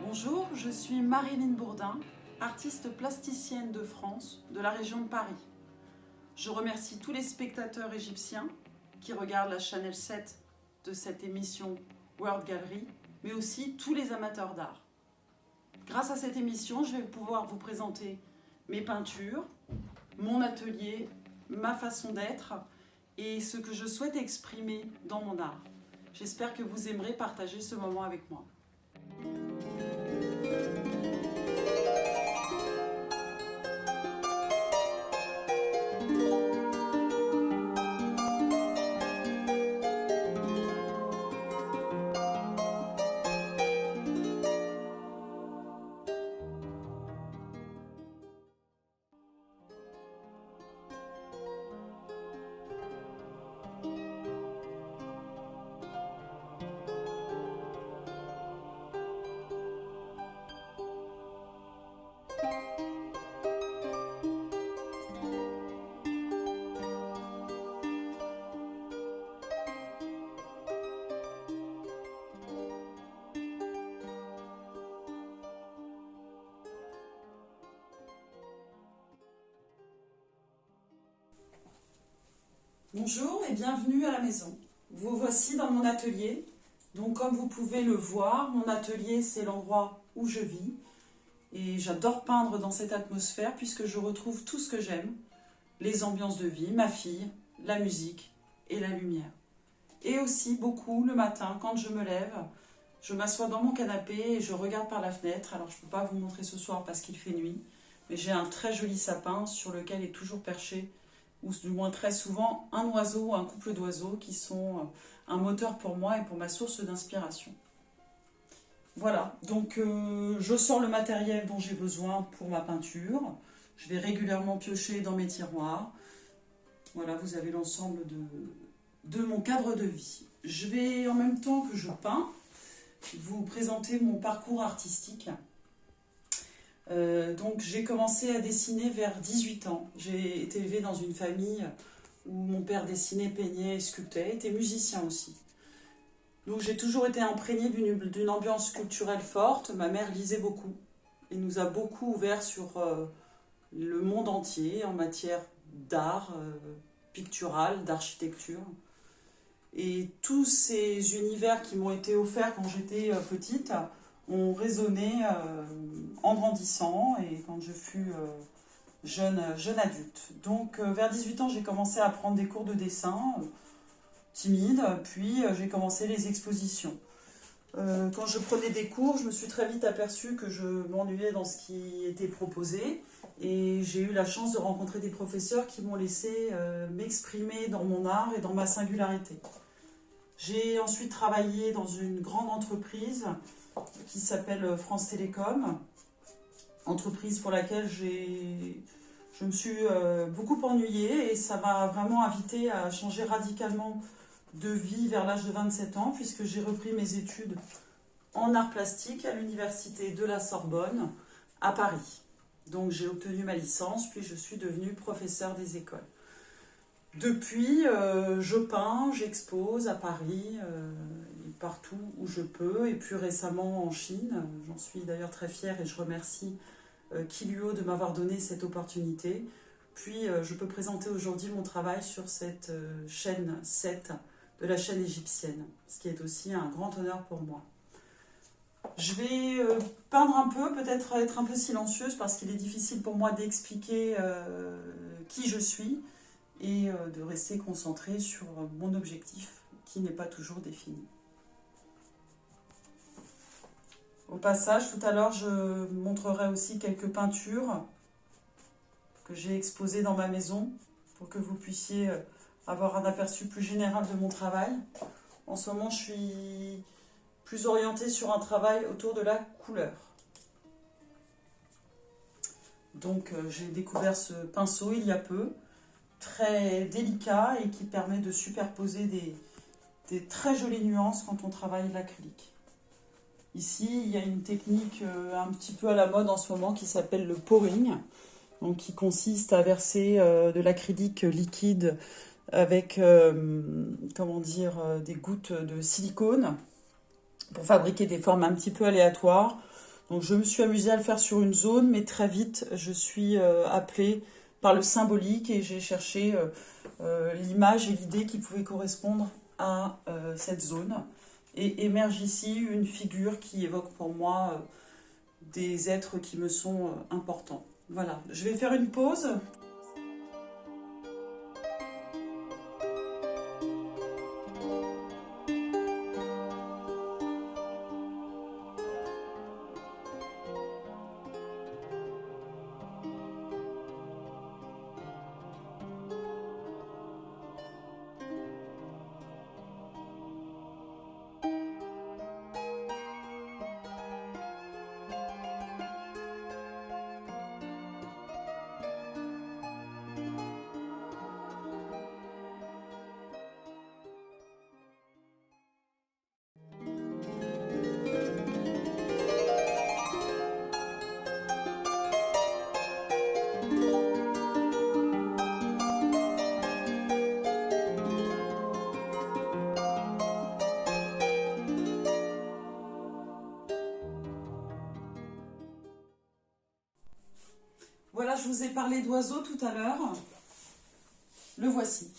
Bonjour, je suis Marilyn Bourdin, artiste plasticienne de France, de la région de Paris. Je remercie tous les spectateurs égyptiens qui regardent la Channel 7 de cette émission World Gallery, mais aussi tous les amateurs d'art. Grâce à cette émission, je vais pouvoir vous présenter mes peintures, mon atelier, ma façon d'être et ce que je souhaite exprimer dans mon art. J'espère que vous aimerez partager ce moment avec moi. Bonjour et bienvenue à la maison. Vous voici dans mon atelier. Donc comme vous pouvez le voir, mon atelier c'est l'endroit où je vis. Et j'adore peindre dans cette atmosphère puisque je retrouve tout ce que j'aime. Les ambiances de vie, ma fille, la musique et la lumière. Et aussi beaucoup le matin quand je me lève, je m'assois dans mon canapé et je regarde par la fenêtre. Alors je ne peux pas vous montrer ce soir parce qu'il fait nuit. Mais j'ai un très joli sapin sur lequel est toujours perché, ou du moins très souvent, un oiseau ou un couple d'oiseaux qui sont un moteur pour moi et pour ma source d'inspiration. Voilà, donc je sors le matériel dont j'ai besoin pour ma peinture. Je vais régulièrement piocher dans mes tiroirs. Voilà, vous avez l'ensemble de mon cadre de vie. Je vais, en même temps que je peins, vous présenter mon parcours artistique. Donc j'ai commencé à dessiner vers 18 ans. J'ai été élevée dans une famille où mon père dessinait, peignait, sculptait, était musicien aussi. Donc j'ai toujours été imprégnée d'une ambiance culturelle forte. Ma mère lisait beaucoup et nous a beaucoup ouvert sur le monde entier en matière d'art pictural, d'architecture. Et tous ces univers qui m'ont été offerts quand j'étais petite ont résonné en grandissant et quand je fus jeune adulte. Donc vers 18 ans, j'ai commencé à prendre des cours de dessin, timide, puis j'ai commencé les expositions. Quand je prenais des cours, je me suis très vite aperçue que je m'ennuyais dans ce qui était proposé et j'ai eu la chance de rencontrer des professeurs qui m'ont laissé m'exprimer dans mon art et dans ma singularité. J'ai ensuite travaillé dans une grande entreprise qui s'appelle France Télécom, entreprise pour laquelle je me suis beaucoup ennuyée et ça m'a vraiment invitée à changer radicalement de vie vers l'âge de 27 ans puisque j'ai repris mes études en art plastique à l'université de la Sorbonne à Paris. Donc j'ai obtenu ma licence puis je suis devenue professeure des écoles. Depuis, je peins, j'expose à Paris, partout où je peux, et plus récemment en Chine. J'en suis d'ailleurs très fière et je remercie Kiluo de m'avoir donné cette opportunité. Puis, je peux présenter aujourd'hui mon travail sur cette chaîne 7 de la chaîne égyptienne, ce qui est aussi un grand honneur pour moi. Je vais peindre un peu, peut-être être un peu silencieuse parce qu'il est difficile pour moi d'expliquer qui je suis, et de rester concentré sur mon objectif qui n'est pas toujours défini. Au passage, tout à l'heure, je montrerai aussi quelques peintures que j'ai exposées dans ma maison pour que vous puissiez avoir un aperçu plus général de mon travail. En ce moment, je suis plus orientée sur un travail autour de la couleur. Donc, j'ai découvert ce pinceau il y a peu, très délicat et qui permet de superposer des très jolies nuances quand on travaille l'acrylique. Ici, il y a une technique un petit peu à la mode en ce moment qui s'appelle le pouring, donc qui consiste à verser de l'acrylique liquide avec des gouttes de silicone pour fabriquer des formes un petit peu aléatoires. Donc je me suis amusée à le faire sur une zone, mais très vite je suis appelée par le symbolique et j'ai cherché l'image et l'idée qui pouvaient correspondre à cette zone. Et émerge ici une figure qui évoque pour moi des êtres qui me sont importants. Voilà, je vais faire une pause. Voilà, je vous ai parlé d'oiseaux tout à l'heure. Le voici.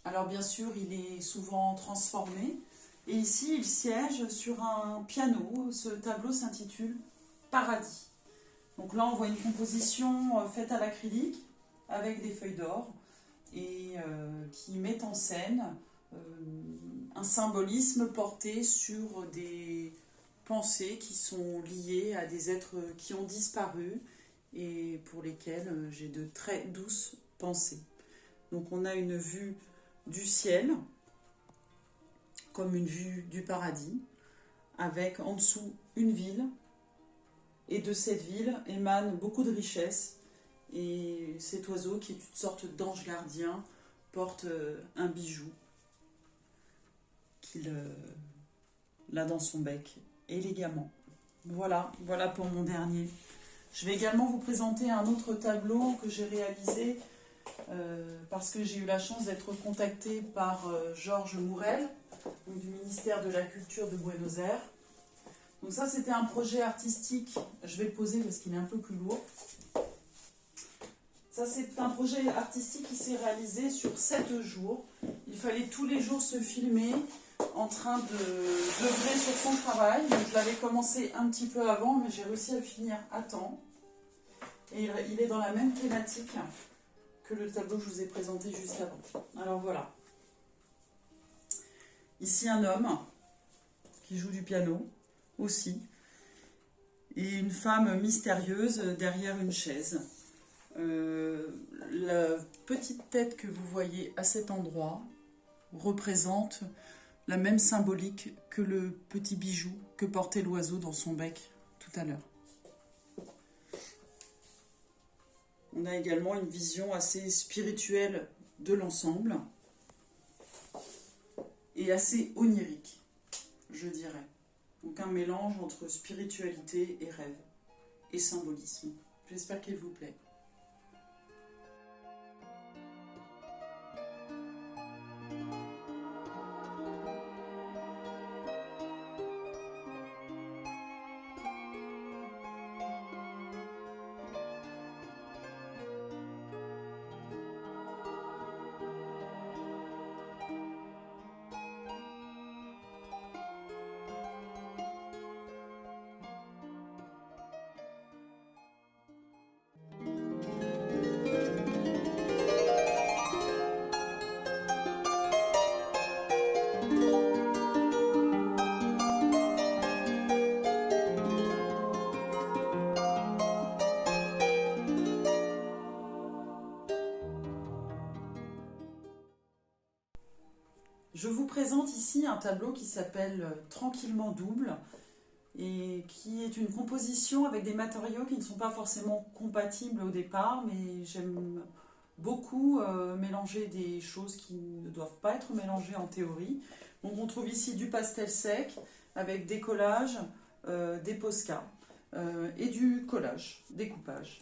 Alors bien sûr, il est souvent transformé. Et ici, il siège sur un piano. Ce tableau s'intitule Paradis. Donc là, on voit une composition faite à l'acrylique avec des feuilles d'or et qui met en scène un symbolisme porté sur des pensées qui sont liées à des êtres qui ont disparu et pour lesquels j'ai de très douces pensées. Donc on a une vue du ciel, comme une vue du paradis, avec en dessous une ville, et de cette ville émane beaucoup de richesses, et cet oiseau, qui est une sorte d'ange gardien, porte un bijou qu'il a dans son bec, élégamment. Voilà pour mon dernier. Je vais également vous présenter un autre tableau que j'ai réalisé parce que j'ai eu la chance d'être contactée par Georges Mourel, du ministère de la Culture de Buenos Aires. Donc ça, c'était un projet artistique. Je vais le poser parce qu'il est un peu plus lourd. Ça, c'est un projet artistique qui s'est réalisé sur 7 jours. Il fallait tous les jours se filmer en train d'œuvrer sur son travail. Donc, je l'avais commencé un petit peu avant, mais j'ai réussi à le finir à temps. Et il est dans la même thématique que le tableau que je vous ai présenté juste avant. Alors voilà. Ici, un homme qui joue du piano aussi. Et une femme mystérieuse derrière une chaise. La petite tête que vous voyez à cet endroit représente la même symbolique que le petit bijou que portait l'oiseau dans son bec tout à l'heure. On a également une vision assez spirituelle de l'ensemble et assez onirique, je dirais. Donc un mélange entre spiritualité et rêve et symbolisme. J'espère qu'il vous plaît. Je vous présente ici un tableau qui s'appelle Tranquillement double et qui est une composition avec des matériaux qui ne sont pas forcément compatibles au départ, mais j'aime beaucoup mélanger des choses qui ne doivent pas être mélangées en théorie. Donc on trouve ici du pastel sec avec des collages, des posca et du collage, découpage.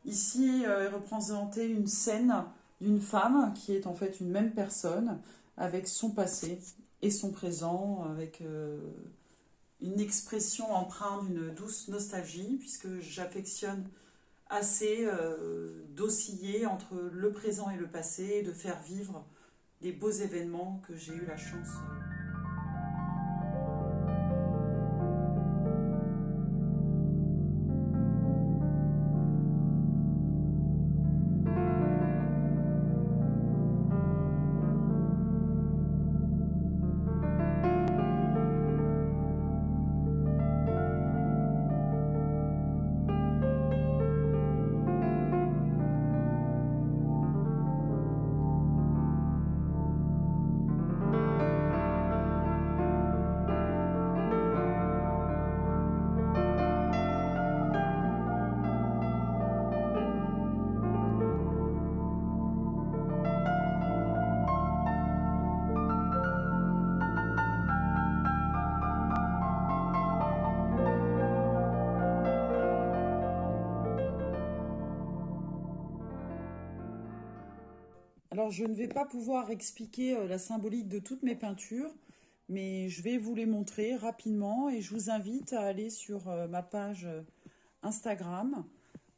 Ici est représentée une scène d'une femme qui est en fait une même personne, avec son passé et son présent, avec une expression empreinte d'une douce nostalgie, puisque j'affectionne assez d'osciller entre le présent et le passé, et de faire vivre les beaux événements que j'ai eu la chance. Alors, je ne vais pas pouvoir expliquer la symbolique de toutes mes peintures, mais je vais vous les montrer rapidement et je vous invite à aller sur ma page Instagram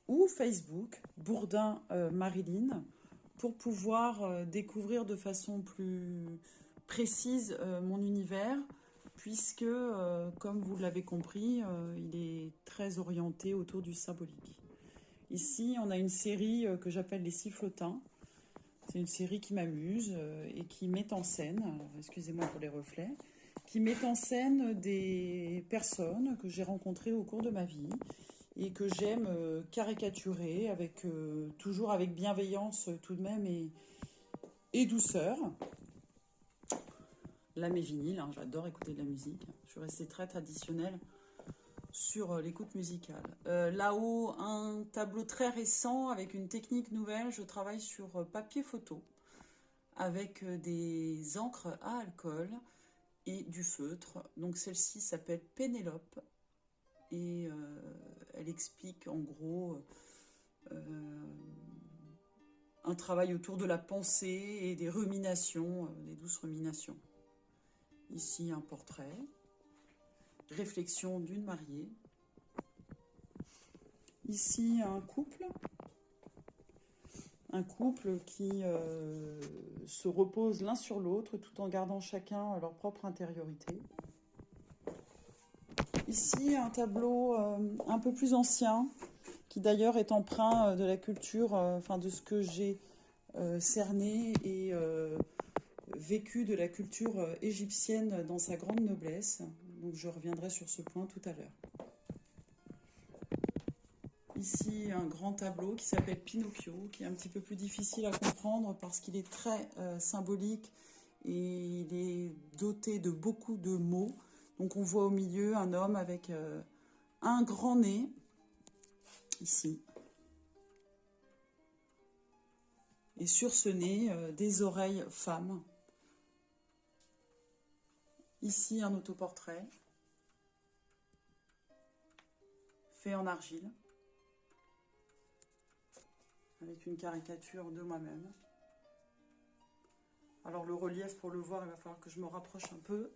ou Facebook, Bourdin Marilyn, pour pouvoir découvrir de façon plus précise mon univers, puisque, comme vous l'avez compris, il est très orienté autour du symbolique. Ici, on a une série que j'appelle les sifflotins. C'est une série qui m'amuse et qui met en scène, excusez-moi pour les reflets, qui met en scène des personnes que j'ai rencontrées au cours de ma vie et que j'aime caricaturer avec, toujours avec bienveillance tout de même et douceur. Là, mes vinyles, hein, j'adore écouter de la musique. Je suis restée très traditionnelle sur l'écoute musicale. Là-haut, un tableau très récent avec une technique nouvelle. Je travaille sur papier photo avec des encres à alcool et du feutre. Donc celle-ci s'appelle Pénélope et elle explique en gros un travail autour de la pensée et des ruminations, des douces ruminations. Ici, un portrait. Réflexion d'une mariée. Ici, un couple qui se repose l'un sur l'autre tout en gardant chacun leur propre intériorité. Ici, un tableau un peu plus ancien, qui d'ailleurs est empreint de la culture, de ce que j'ai cerné et vécu de la culture égyptienne dans sa grande noblesse. Donc je reviendrai sur ce point tout à l'heure. Ici, un grand tableau qui s'appelle Pinocchio, qui est un petit peu plus difficile à comprendre parce qu'il est très symbolique et il est doté de beaucoup de mots. Donc on voit au milieu un homme avec un grand nez, ici. Et sur ce nez, des oreilles femmes. Ici, un autoportrait fait en argile, avec une caricature de moi-même. Alors le relief, pour le voir, il va falloir que je me rapproche un peu.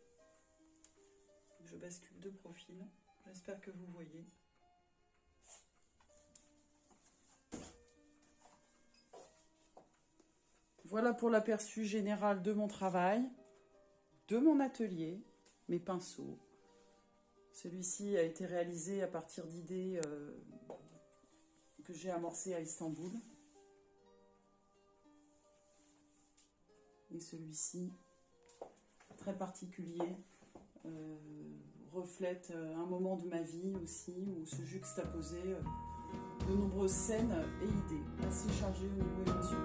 Je bascule de profil. J'espère que vous voyez. Voilà pour l'aperçu général de mon travail, de mon atelier, mes pinceaux. Celui-ci a été réalisé à partir d'idées que j'ai amorcées à Istanbul. Et celui-ci, très particulier, reflète un moment de ma vie aussi, où se juxtaposaient de nombreuses scènes et idées, assez chargées au niveau émotionnel.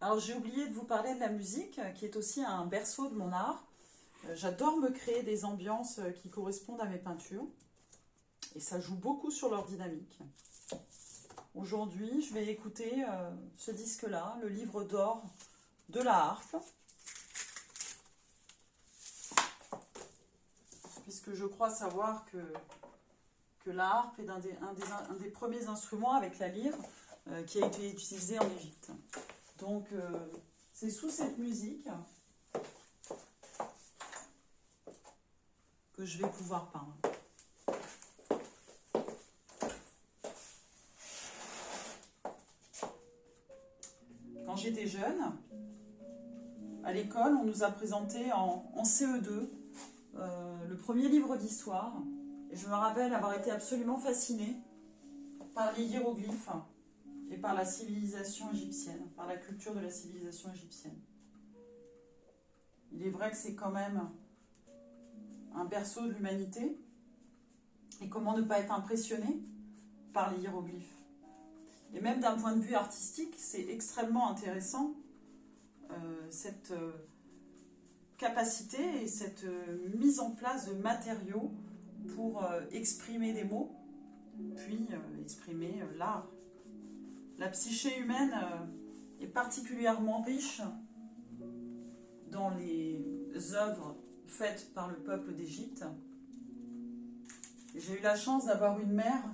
Alors j'ai oublié de vous parler de la musique, qui est aussi un berceau de mon art. J'adore me créer des ambiances qui correspondent à mes peintures. Et ça joue beaucoup sur leur dynamique. Aujourd'hui, je vais écouter ce disque-là, le livre d'or de la harpe. Puisque je crois savoir que la harpe est un des premiers instruments avec la lyre qui a été utilisé en Égypte. Donc, c'est sous cette musique que je vais pouvoir peindre. Quand j'étais jeune, à l'école, on nous a présenté en CE2 le premier livre d'histoire. Et je me rappelle avoir été absolument fascinée par les hiéroglyphes et par la civilisation égyptienne, par la culture de la civilisation égyptienne. Il est vrai que c'est quand même un berceau de l'humanité. Et comment ne pas être impressionné par les hiéroglyphes? Et même d'un point de vue artistique, c'est extrêmement intéressant cette capacité et cette mise en place de matériaux pour exprimer des mots, puis exprimer l'art. La psyché humaine est particulièrement riche dans les œuvres faites par le peuple d'Égypte. J'ai eu la chance d'avoir une mère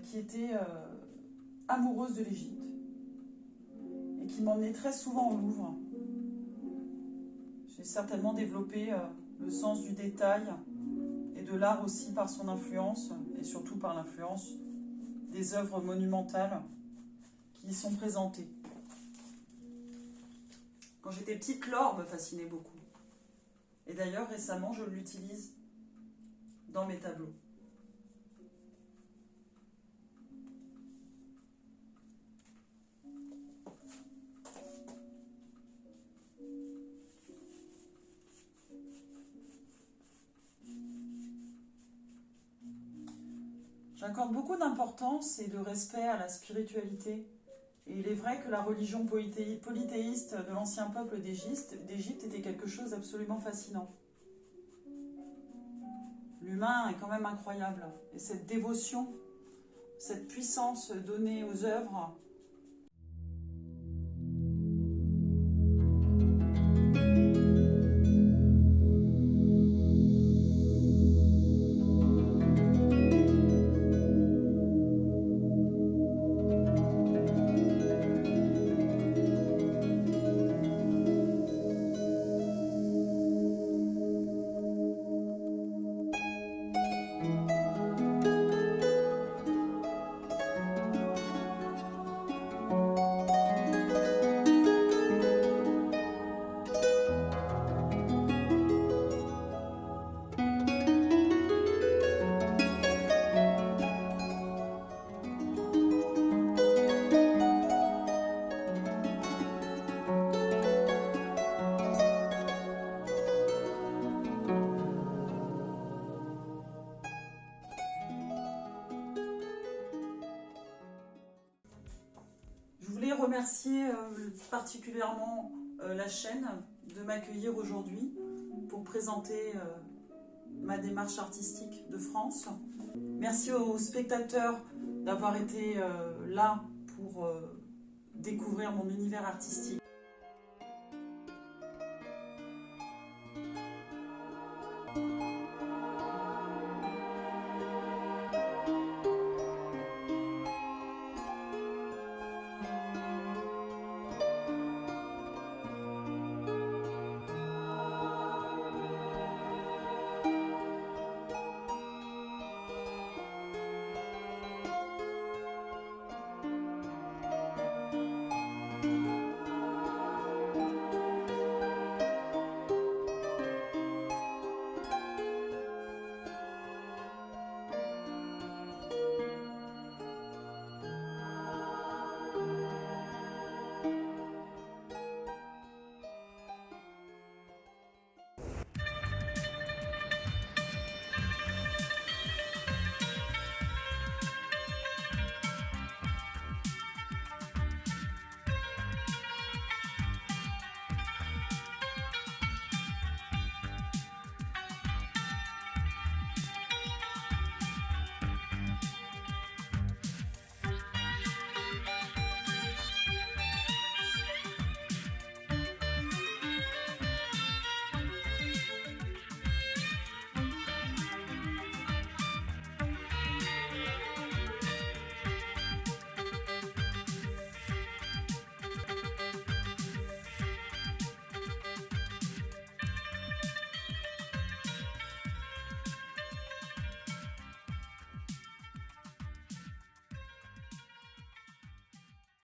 qui était amoureuse de l'Égypte et qui m'emmenait très souvent au Louvre. J'ai certainement développé le sens du détail et de l'art aussi par son influence et surtout par l'influence des œuvres monumentales qui y sont présentées. Quand j'étais petite, l'or me fascinait beaucoup. Et d'ailleurs, récemment, je l'utilise dans mes tableaux. J'accorde beaucoup d'importance et de respect à la spiritualité. Et il est vrai que la religion polythéiste de l'ancien peuple d'Égypte était quelque chose d'absolument fascinant. L'humain est quand même incroyable. Et cette dévotion, cette puissance donnée aux œuvres, je voulais remercier particulièrement la chaîne de m'accueillir aujourd'hui pour présenter ma démarche artistique de France. Merci aux spectateurs d'avoir été là pour découvrir mon univers artistique.